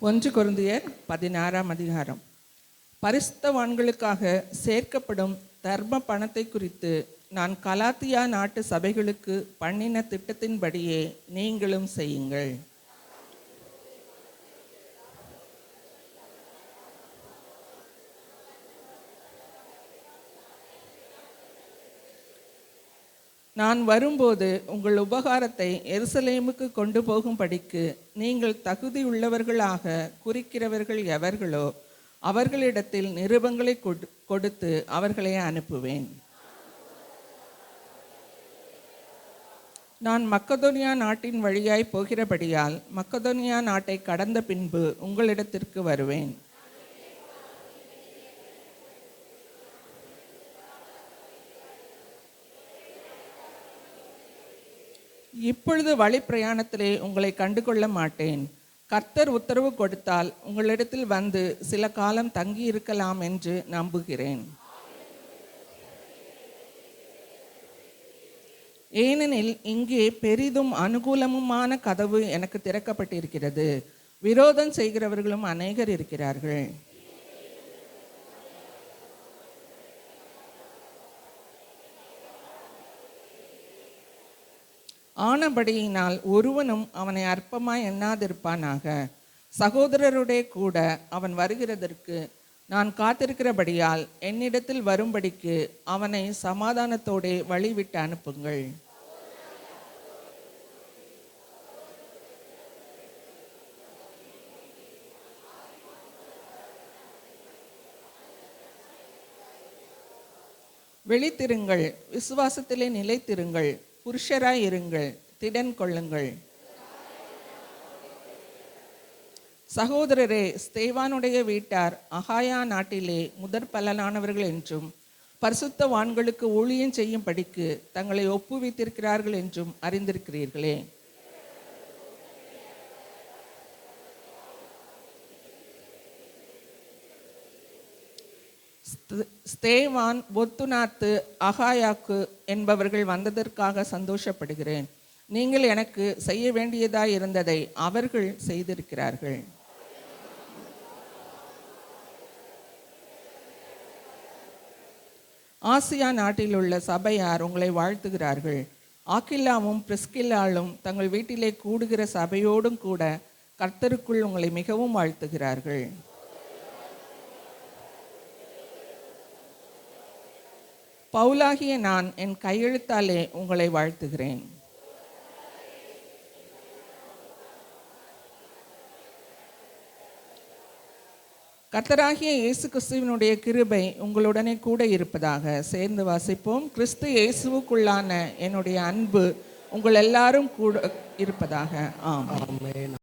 1 கொரிந்தியர் 16ஆம் அதிகாரம். பரிசுத்தவான்களுக்காக சேர்க்கப்படும் தர்ம பணத்தை குறித்து நான் கலாத்தியா நாட்டு சபைகளுக்கு பண்ணின திட்டத்தின்படியே நீங்களும் செய்யுங்கள். நான் வரும்போது உங்கள் உபகாரத்தை எருசலேமுக்கு கொண்டு போகும்படிக்கு நீங்கள் தகுதியுள்ளவர்களாக குறிக்கிறவர்கள் எவர்களோ அவர்களிடத்தில் நிருபங்களை கொடுத்து அவர்களை அனுப்புவேன். நான் மக்கதோனியா நாட்டின் வழியாய் போகிறபடியால் மக்கதோனியா நாட்டை கடந்த பின்பு உங்களிடத்திற்கு வருவேன். இப்பொழுது வழி பிரயாணத்திலே உங்களை கண்டுகொள்ள மாட்டேன். கர்த்தர் உத்தரவு கொடுத்தால் உங்களிடத்தில் வந்து சில காலம் தங்கி இருக்கலாம் என்று நம்புகிறேன். ஏனெனில் இங்கே பெரிதும் அனுகூலமுமான கதவு எனக்கு திறக்கப்பட்டிருக்கிறது. விரோதம் செய்கிறவர்களும் அநேகர் இருக்கிறார்கள். ஆனபடியினால் ஒருவனும் அவனை அற்பமாய் எண்ணாதிருப்பானாக. சகோதரருடைய கூட அவன் வருகிறதற்கு நான் காத்திருக்கிறபடியால் என்னிடத்தில் வரும்படிக்கு அவனை சமாதானத்தோடே வழிவிட்டு அனுப்புங்கள். விழித்திருங்கள், விசுவாசத்திலே நிலைத்திருங்கள், புருஷராய் இருங்கள், திடன் கொள்ளுங்கள். சகோதரரே, ஸ்தேவானுடைய வீட்டார் அகாயா நாட்டிலே முதற் பலனானவர்கள் என்றும் பரிசுத்தவான்களுக்கு ஊழியம் செய்யும்படிக்கு தங்களை ஒப்புவித்திருக்கிறார்கள் என்றும் அறிந்திருக்கிறீர்களே. ஸ்தேவான், பொத்துனாத்து, அகாயாக்கு என்பவர்கள் வந்ததற்காக சந்தோஷப்படுகிறேன். நீங்கள் எனக்கு செய்ய வேண்டியதாய் இருந்ததை அவர்கள் செய்திருக்கிறார்கள். ஆசியா நாட்டில் உள்ள சபையார் உங்களை வாழ்த்துகிறார்கள். ஆக்கில்லாவும் பிரிஸ்கில்லாலும் தங்கள் வீட்டிலே கூடுகிற சபையோடும் கூட கர்த்தருக்குள் உங்களை மிகவும் வாழ்த்துகிறார்கள். பவுலாகிய நான் என் கையெழுத்தாலே உங்களை வாழ்த்துகிறேன். கர்த்தராகிய இயேசு கிறிஸ்துவினுடைய கிருபை உங்களுடனே கூட இருப்பதாக. சேர்ந்து வாசிப்போம். கிறிஸ்து இயேசுவுக்குள்ளான என்னுடைய அன்பு உங்கள் எல்லாரும் கூட இருப்பதாக. ஆமென்.